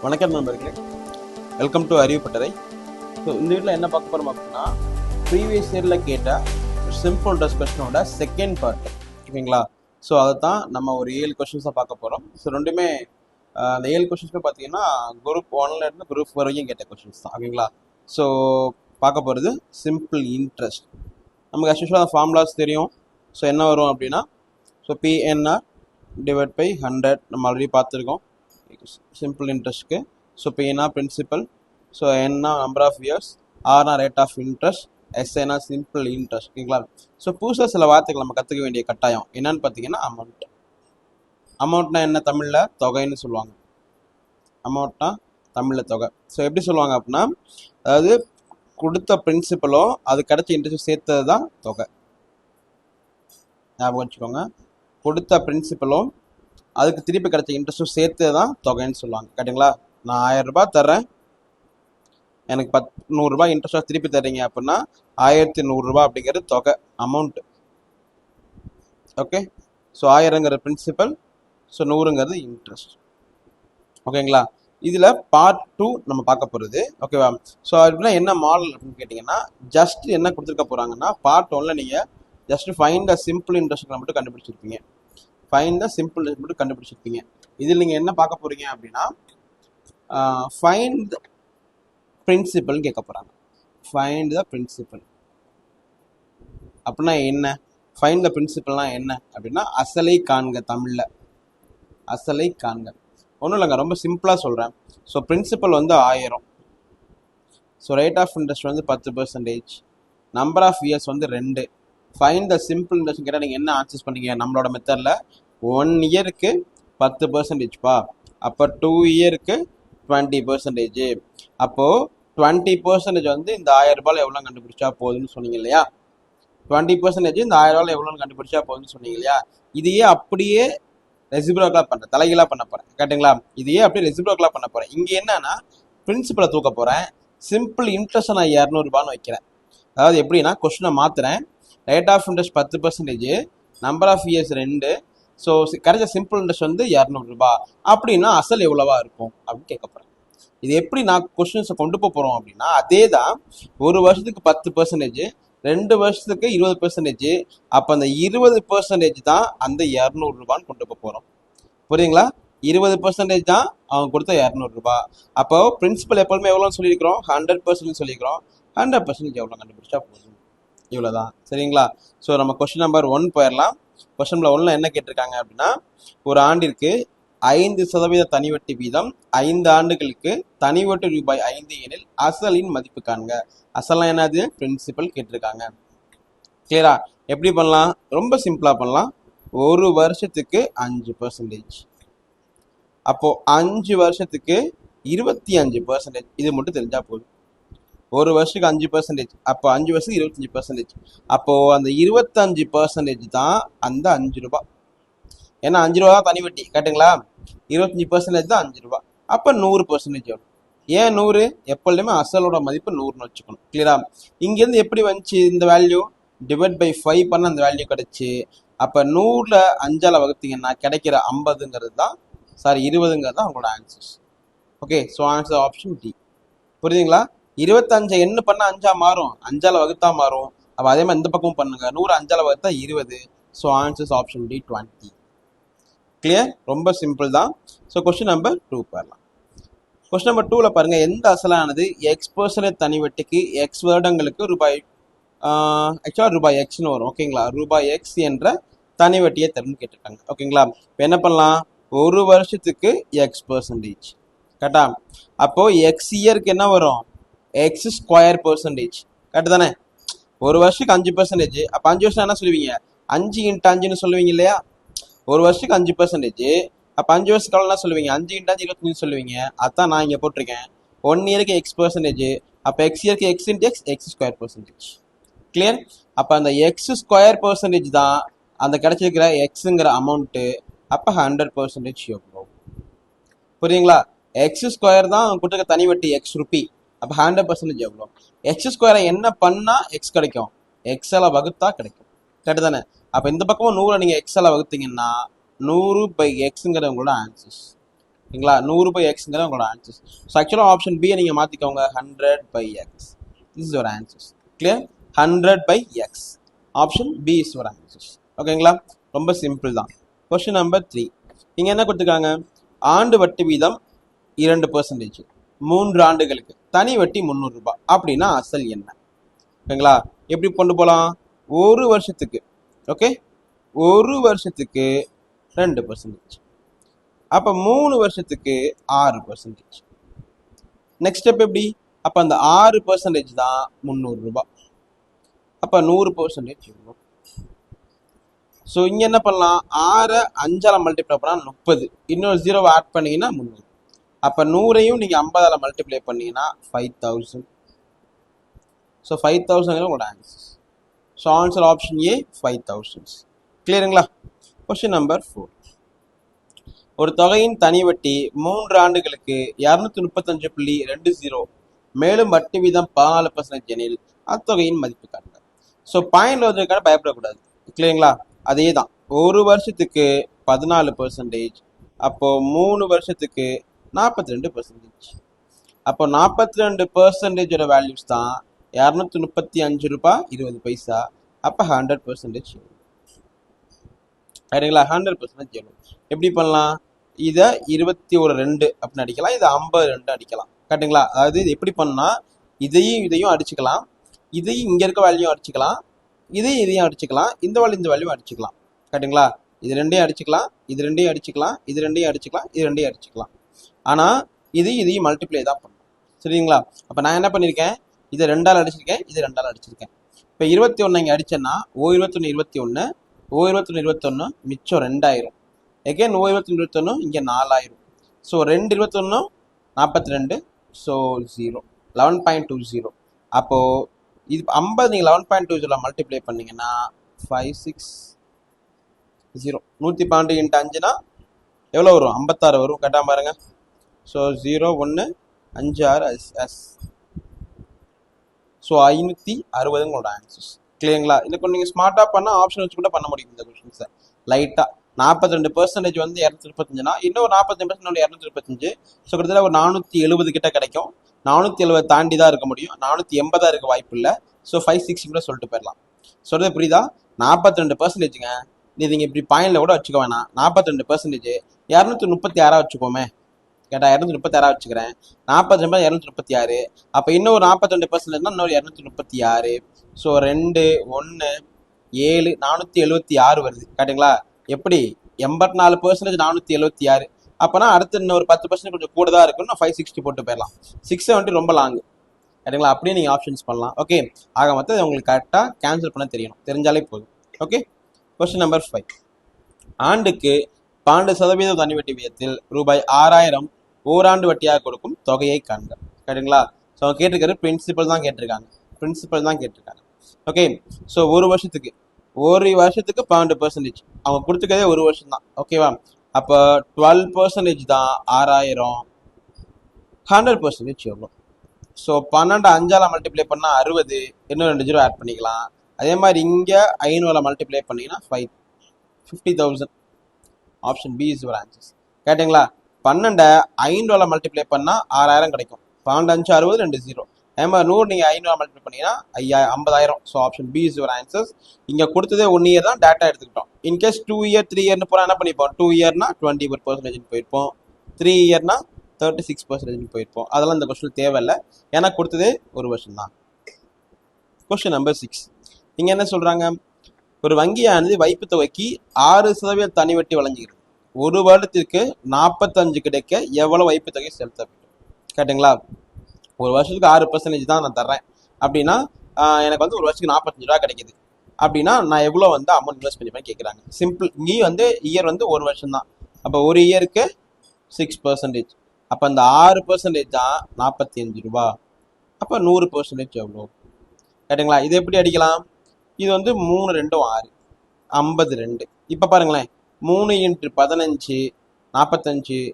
வணக்கம் நண்பர்களே, welcome to அறிவுப்பட்டறை. So இந்த வீட்டில் என்ன பார்க்க போகிறோம் அப்படின்னா, ப்ரீவியஸ் இயரில் கேட்ட சிம்பிள் இன்ட்ரெஸ்ட் கொஸ்டினோட செகண்ட் பார்ட், ஓகேங்களா? ஸோ அதை தான் நம்ம ஒரு 7 கொஸ்டின்ஸாக பார்க்க போகிறோம். ஸோ ரெண்டுமே அந்த 7 கொஸ்டின்ஸுமே பார்த்தீங்கன்னா குரூப் 1ல இருந்து குரூப் 4 வரைக்கும் கேட்ட கொஸ்டின்ஸ் தான், ஓகேங்களா? ஸோ பார்க்க போகிறது சிம்பிள் இன்ட்ரெஸ்ட். நமக்கு ஆக்சுவலாக அந்த ஃபார்முலாஸ் தெரியும். ஸோ என்ன வரும் அப்படின்னா, ஸோ பிஎன்ஆர் டிவைட் பை 100 நம்ம ஆல்ரெடி பார்த்துருக்கோம் சிம்பிள் இன்ட்ரெஸ்ட்க்கு. ஸோ பிஎன்னா பிரின்சிபல், ஸோ என்ன நம்பர் ஆஃப் இயர்ஸ், ஆர்னா ரேட் ஆஃப் இன்ட்ரெஸ்ட், எஸ்ஏனா சிம்பிள் இன்ட்ரெஸ்ட், ஓகேங்களா? ஸோ புதுசாக சில வார்த்தைகள் நம்ம கற்றுக்க வேண்டிய கட்டாயம் என்னன்னு பார்த்தீங்கன்னா அமௌண்ட். அமௌண்ட்னா என்ன? தமிழில் தொகைன்னு சொல்லுவாங்க. அமௌண்ட்னா தமிழில் தொகை. ஸோ எப்படி சொல்லுவாங்க அப்படின்னா, அதாவது கொடுத்த பிரின்சிபலோ அது கிடைச்ச இன்ட்ரெஸ்ட் சேர்த்தது தான் தொகை. ஞாபகம் வச்சுக்கோங்க, கொடுத்த பிரின்சிபலும் அதுக்கு திருப்பி கிடைச்ச இன்ட்ரெஸ்ட்டும் சேர்த்து தான் தொகைன்னு சொல்லுவாங்க. கேட்டுங்களா? நான் 1000 ரூபாய் தர்றேன், எனக்கு 100 ரூபாய் இன்ட்ரெஸ்டாக திருப்பி தர்றீங்க அப்படின்னா 1100 ரூபாய் அப்படிங்கிறது தொகை, அமௌண்ட். ஓகே, ஸோ 1000ங்கிறது பிரின்சிபல், ஸோ 100ங்கிறது இன்ட்ரெஸ்ட், ஓகேங்களா? இதில் பார்ட் 2 நம்ம பார்க்க போகிறது, ஓகேவா? ஸோ அப்படின்னா என்ன மாடல் அப்படின்னு கேட்டிங்கன்னா, ஜஸ்ட் என்ன கொடுத்துருக்க போகிறாங்கன்னா, பார்ட் 1ல் நீங்கள் just find the simple interest மட்டும் கண்டுபிடிச்சிருப்பீங்க. ஃபைண்ட் த சிம்பிள் இன்ட்ரெஸ்ட் மட்டும் கண்டுபிடிச்சிருப்பீங்க. இதில் நீங்கள் என்ன பார்க்க போகிறீங்க அப்படின்னா, ஃபைண்ட் த பிரின்சிபல் கேட்க போகிறாங்க. ஃபைண்ட் த பிரின்சிபல் அப்படின்னா என்ன? ஃபைண்ட் த பிரின்சிபல்னா என்ன அப்படின்னா, அசலை காண்க. தமிழில் அசலை காண்க. ஒன்றும் இல்லைங்க, ரொம்ப சிம்பிளாக சொல்கிறேன். ஸோ பிரின்சிபல் வந்து 1000, ஸோ ரேட் ஆஃப் இன்ட்ரெஸ்ட் வந்து 10%, நம்பர் ஆஃப் இயர்ஸ் வந்து 2. ஃபைண்ட் த சிம்பிள் இன்ட்ரெஸ்ட் கேட்டால் நீங்கள் என்ன ஆன்சர்ஸ் பண்ணீங்க? நம்மளோட மெத்தடில் 1 இயருக்கு 10%பா, அப்போ 2 இயருக்கு 20%. அப்போது 20% வந்து இந்த 1000 ரூபாயில் எவ்வளோ கண்டுபிடிச்சா போகுதுன்னு சொன்னீங்க இல்லையா? 20% இந்த 1000 ரூபாயில் எவ்வளோன்னு கண்டுபிடிச்சா போகுதுன்னு சொன்னீங்க இல்லையா? இதையே அப்படியே ரெசிப்ரோக்கலாக பண்ணுறேன், தலைகளாக பண்ண போகிறேன். கேட்டுங்களா? இதையே அப்படியே ரெசிப்ரோக்கலாக பண்ண போகிறேன். இங்கே என்னன்னா, பிரின்சிபலை தூக்க போகிறேன், சிம்பிள் இன்ட்ரெஸ்ட்டை நான் 200 ரூபான்னு வைக்கிறேன். அதாவது எப்படின்னா, கொஸ்டினை மாற்றுறேன். Rate of interest 10%, number of years 2, so கிடைச்ச சிம்பிள் இன்ட்ரெஸ்ட் வந்து 200 ரூபாய். அப்படின்னா அசல் எவ்வளவா இருக்கும் அப்படின்னு கேட்க போகிறேன். இது எப்படி நான் கொஸ்டின்ஸை கொண்டு போகிறோம் அப்படின்னா, அதே தான். 1 வருஷத்துக்கு 10%, 2 வருஷத்துக்கு 20%, அப்போ அந்த 20% தான் அந்த 200 ரூபான்னு கொண்டு போகிறோம். புரியுதுங்களா? 20% தான் அவங்க கொடுத்த 200 ரூபாய். அப்போ பிரின்சிபல் எப்பவுமே எவ்வளோன்னு சொல்லியிருக்கிறோம்? 100% சொல்லியிருக்கிறோம். 100% எவ்வளோ கண்டுபிடிச்சா போதும், இவ்வளோதான். சரிங்களா? ஸோ நம்ம கொஸ்டின் நம்பர் 1 போயிடலாம். கொஸ்டின் நம்பர் 1ல் என்ன கேட்டிருக்காங்க அப்படின்னா, ஒரு ஆண்டிற்கு 5% தனி வட்டி வீதம் 5 ஆண்டுகளுக்கு தனி வட்டி ரூபாய் 5 எனில் அசலின் மதிப்பு காண்க. அசல்லாம் என்னது? பிரின்சிபல் கேட்டிருக்காங்க. கிளியரா? எப்படி பண்ணலாம்? ரொம்ப சிம்பிளா பண்ணலாம். 1 வருஷத்துக்கு 5%, அப்போ 5 வருஷத்துக்கு 25%. இது மட்டும் தெரிஞ்சா போதும். 1 வருஷத்துக்கு 5%, அப்போ 5 வருஷத்துக்கு 25%. அப்போ அந்த 25% தான் அந்த 5 ரூபாய். ஏன்னா 5 ரூபா தான் தனி வட்டி. கேட்டுங்களா? 25% தான் 5 ரூபாய். அப்போ 100% வரும். ஏன் 100? எப்பொழுதுமே அசலோட மதிப்பு 100ன்னு வச்சுக்கணும். கிளியரா? இங்கேருந்து எப்படி வந்துச்சு இந்த வேல்யூ? டிவைட் பை 5 பண்ண அந்த வேல்யூ கிடைச்சி. அப்போ 100ல் 5ஆல் வகுத்தீங்கன்னா கிடைக்கிற 50ங்கிறது தான், சாரி 20ங்கிறது தான் உங்களோட answers. Okay, so answer option D. புரியுதுங்களா? 25 என்ன பண்ண 5ஆ மாறும், 5ஆல் வகுத்தா மாறும். அப்போ அதே மாதிரி இந்த பக்கமும் பண்ணுங்க. 100 5ஆல் வகுத்தா 20. So answers option D 20. Clear? ரொம்ப சிம்பிள் தான். ஸோ கொஸ்டின் நம்பர் 2 போயிடலாம். கொஸ்டின் நம்பர் 2ல் பாருங்க, எந்த அசலானது X% தனி வட்டிக்கு X வருடங்களுக்கு ரூபாய் ஆக்சுவலாக ரூபாய் எக்ஸ்னு வரும், ஓகேங்களா? ரூபாய் X என்ற தனி வட்டியை தரும்னு கேட்டிருக்காங்க, ஓகேங்களா? இப்போ என்ன பண்ணலாம்? 1 வருஷத்துக்கு X%, கரெக்டா? அப்போ X இயருக்கு என்ன வரும்? X²%, கரெக்டு தானே? 1 வருஷத்துக்கு 5%, அப்போ 5 வருஷம் என்ன சொல்லுவீங்க? 5 × 5ன்னு சொல்லுவீங்க இல்லையா? 1 வருஷத்துக்கு 5%, அப்போ 5 வருஷத்துக்கு என்ன சொல்லுவீங்க? 5 × 5 25 சொல்லுவீங்க. அதான் நான் இங்கே போட்டிருக்கேன். 1 இயருக்கு X%, அப்போ X இயருக்கு X × X, X²%. கிளியர்? அப்போ அந்த X² தான் அந்த கிடைச்சிருக்கிற எக்ஸுங்கிற அமௌண்ட்டு. அப்போ 100% எவ்வளோ? புரியுங்களா? X² தான் கொடுத்துருக்க தனி வட்டி X ரூபி. அப்போ 100% எவ்வளோ? X² என்ன பண்ணால் X கிடைக்கும்? Xஆல் வகுத்தா கிடைக்கும், கரெக்டு தானே? அப்போ இந்த பக்கமும் 100 நீங்கள் Xஆல் வகுத்தீங்கன்னா 100/Xங்கிற உங்களோட ஆன்சர்ஸ். ஓகேங்களா? 100 பை எக்ஸ்ங்கிறது உங்களோட ஆன்சர்ஸ். ஸோ ஆக்சுவலாக ஆப்ஷன் பியை நீங்கள் மாற்றிக்கோங்க, 100 by X. This is your answers. Clear? 100 by X. Option B is your answers. ஓகேங்களா? ரொம்ப சிம்பிள் தான். Question number 3. இங்கே என்ன கொடுத்துருக்காங்க? ஆண்டு வட்டி வீதம் 2%, 3 ஆண்டுகளுக்கு தனி வட்டி 300 ரூபாய் அப்படின்னா அசல் என்ன? ஓகேங்களா? எப்படி கொண்டு போகலாம்? ஒரு வருஷத்துக்கு, ஓகே, ஒரு வருஷத்துக்கு 2%, அப்போ 3 வருஷத்துக்கு 6%. நெக்ஸ்ட் ஸ்டெப் எப்படி? அப்போ அந்த 6% தான் 300 ரூபாய். அப்போ 100% வரும். ஸோ இங்கே என்ன பண்ணலாம்? 6 5ஆல் மல்டிப்ளை பண்ணால் 30, இன்னொரு 0 ஆட் பண்ணிங்கன்னா 300. அப்போ 100ஐயும் நீங்கள் 50ஆல் மல்டிப்ளை பண்ணீங்கன்னா 5000. ஸோ 5000 உங்களோட answers. So answer option A 5000. கிளியருங்களா? Question number 4. ஒரு தொகையின் தனி வட்டி 3 ஆண்டுகளுக்கு 235.20, மேலும் வட்டி வீதம் 14% எனில் அத்தொகையின் மதிப்பு காட்டுங்க. ஸோ பாயிண்ட் வந்ததுக்கான பயப்படக்கூடாது. கிளியருங்களா? அதே தான். ஒரு வருஷத்துக்கு 14%, அப்போ 3 வருஷத்துக்கு 42%. அப்போ 42% வேல்யூஸ் தான் 235 ரூபாய் 20 பைசா. அப்போ 100% சரிங்களா? 100% எவ்வளோ? எப்படி பண்ணலாம்? இதை 21 அப்படின்னு அடிக்கலாம், இதை 52 அடிக்கலாம். கரெக்டுங்களா? அதாவது இது எப்படி பண்ணால் இதையும் அடிச்சுக்கலாம், இதையும் இங்கே இருக்க வேல்யூயும் அடிச்சுக்கலாம், இதையும் அடிச்சுக்கலாம், இந்த வேல்யூ அடிச்சுக்கலாம். கரெக்டுங்களா? இது ரெண்டையும் அடிச்சுக்கலாம், இது ரெண்டையும் அடிச்சுக்கலாம், இது ரெண்டையும் அடிச்சுக்கலாம், இது ரெண்டையும் அடிச்சுக்கலாம். ஆனால் இதையும் மல்டிப்ளை தான் பண்ணணும். சரிங்களா? அப்போ நான் என்ன பண்ணியிருக்கேன்? இதை 2ஆல் அடிச்சிருக்கேன், இது 2ஆல் அடிச்சிருக்கேன். இப்போ 21 இங்கே அடிச்சேன்னா O21 21, O21 21, மிச்சம் 2000. எகேன் O21 21, இங்கே 4000. So 2 21 42, so 0, 11.20. அப்போது இது 50 நீங்கள் 11.20 மல்டிப்ளை பண்ணிங்கன்னா 560. 112 × 5னா எவ்வளோ வரும்? 56 வரும். கரெக்டாக பாருங்க. So 0 1 5 6 S. ஸோ 560 உங்களோட ஆன்சர்ஸ். கிளியருங்களா? இல்லை கொஞ்சம் நீங்கள் ஸ்மார்ட்டாக பண்ணால் ஆப்ஷன் வச்சு கூட பண்ண முடியும் இந்த கொஸ்டின்ஸை. லைட்டாக 42% வந்து 235னா இன்னும் 45% 235. ஸோ கிட்டத்தட்ட ஒரு 470 கிட்ட கிடைக்கும். 470 தாண்டி தான் இருக்க முடியும், 480 இருக்க வாய்ப்பு இல்லை. ஸோ 560 கூட சொல்லிட்டு போயிடலாம். சொல்றது புரியுதா? 42%ங்க. நீங்கள் இப்படி பாயிண்டில் கூட வச்சுக்க வேணாம். 42% 236 வச்சுக்கோமே. கேட்டால் 236 வச்சுக்கிறேன். 42 236. அப்போ இன்னொரு 42%, இன்னொரு 236. ஸோ 2 1 7 476 வருது. கரெக்டுங்களா? எப்படி? 84% 476. அப்போனா அடுத்து இன்னொரு 10% கொஞ்சம் கூட தான் இருக்கும். நான் 560 போட்டு போயிடலாம். 670 ரொம்ப லாங்கு. கரெக்டுங்களா? அப்படியே நீங்கள் ஆப்ஷன்ஸ் பண்ணலாம். ஓகே, ஆக மொத்தம் உங்களுக்கு கரெக்டாக கேன்சல் பண்ண தெரியணும், தெரிஞ்சாலே போதும். Okay, question number 5. ஆண்டுக்கு 12% தனி வட்டி விகிதத்தில் ரூபாய் 6000 ஓராண்டு வட்டியாக கொடுக்கும் தொகையை காண்க. கரெக்டுங்களா? ஸோ அவங்க கேட்டிருக்காரு பிரின்சிபல் தான் கேட்டிருக்காங்க. ஓகே, ஸோ ஒரு வருஷத்துக்கு 12%. அவங்க கொடுத்துக்கிறதே ஒரு வருஷம் தான். ஓகேவா? அப்போ 12% தான் 6000. 100% எவ்வளோ? ஸோ 12 5ஆல் மல்டிப்ளை பண்ணால் 60, இன்னும் 2 0 ஆட் பண்ணிக்கலாம். அதே மாதிரி இங்கே 500 மல்டிப்ளை பண்ணிங்கன்னா 50,000. Option B is your answers. கேட்டிங்களா? 12 500 மல்டிப்ளை பண்ணால் 6000 கிடைக்கும். 12 5 60, 2 0. அதே மாதிரி 100 நீங்கள் 500 மல்டிப்ளை பண்ணிங்கன்னா 50,000. So option B is your answers. இங்கே கொடுத்ததே 1 இயர் தான் டேட்டா எடுத்துக்கிட்டோம். இன்கேஸ் 2 இயர் 3 இயர்னு போனால் என்ன பண்ணிப்போம்? 2 இயர்னா 21% போயிருப்போம், 3 இயர்னா 36% போயிருப்போம். அதெல்லாம் இந்த கொஸ்டின் தேவையில்லை, ஏன்னா கொடுத்ததே ஒரு வருஷம் தான். Question number 6. இங்கே என்ன சொல்கிறாங்க? ஒரு வங்கியானது வைப்பு தொகைக்கு 6% தனி வட்டி வழங்குகிறது. ஒரு வருடத்திற்கு 45 கிடைக்க எவ்வளவு வைப்பு தொகை செலுத்த வேண்டும்? கேட்டுங்களா? ஒரு வருஷத்துக்கு 6% தான் நான் தர்றேன் அப்படின்னா எனக்கு வந்து ஒரு வருஷத்துக்கு 45 ரூபா கிடைக்குது அப்படின்னா நான் எவ்வளோ வந்து அமௌண்ட் இன்வெஸ்ட் பண்ணிப்பேன்னு கேட்குறாங்க. சிம்பிள். இங்கே வந்து இயர் வந்து ஒரு வருஷம் தான். அப்போ ஒரு இயருக்கு 6%. அப்போ அந்த 6% தான் 45 ரூபா. அப்போ 100% எவ்வளோ? கேட்டுங்களா? இது எப்படி அடிக்கலாம்? இது வந்து 3 2 6, 52. இப்போ பாருங்களேன், 3 × 15 45,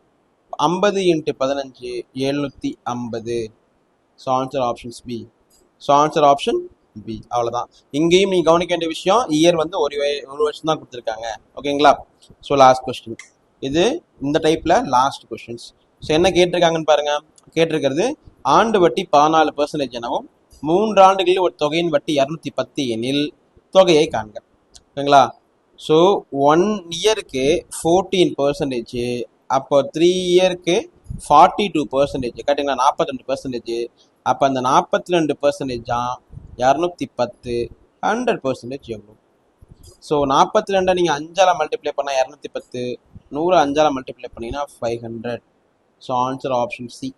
50 × 15 750. So answer options B. So answer option B. அவ்வளோதான். இங்கேயும் நீங்கள் கவனிக்க வேண்டிய விஷயம், இயர் வந்து ஒரு வருஷம் தான் கொடுத்துருக்காங்க. ஓகேங்களா? So last question. இது இந்த டைப்பில் லாஸ்ட் கொஷின்ஸ். ஸோ என்ன கேட்டிருக்காங்கன்னு பாருங்க. கேட்டிருக்கிறது ஆண்டு வட்டி 14% எனவும் 3 ஆண்டுகளில் ஒரு தொகையின் வட்டி 210 எனில் தொகையை காண்க. ஓகேங்களா? ஸோ 1 இயருக்கு 14%, அப்போ 3 இயருக்கு 42%, கரெக்டுங்களா? 42%. அப்போ அந்த 42% 210, 100% எவ்வளோ? ஸோ 42 நீங்கள் 5ஆல் மல்டிப்ளை பண்ணால் 210, 100 5ஆல் மல்டிப்ளை பண்ணிங்கன்னா 500. So answer option C,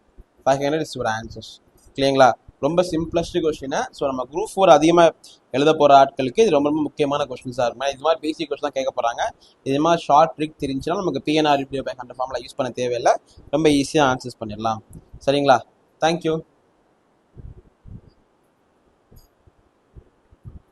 500 is your answers. இல்லைங்களா? ரொம்ப சிம்பிளஸ்ட் கொஸ்டின். ஸோ நம்ம குரூப் 4 அதிகமாக எழுத போகிற ஆட்களுக்கு இது ரொம்ப ரொம்ப முக்கியமான கொஸ்டின்ஸாக இருக்கும். இது மாதிரி பேசிக் கொஸ்டின் தான் கேட்க போகிறாங்க. இது மாதிரி ஷார்ட் ட்ரிக் தெரிஞ்சுன்னா நமக்கு PNR 100 ஃபார்முலா யூஸ் பண்ண தேவையில்லை. ரொம்ப ஈஸியாக ஆன்சர்ஸ் பண்ணிடலாம். சரிங்களா? தேங்க்யூ.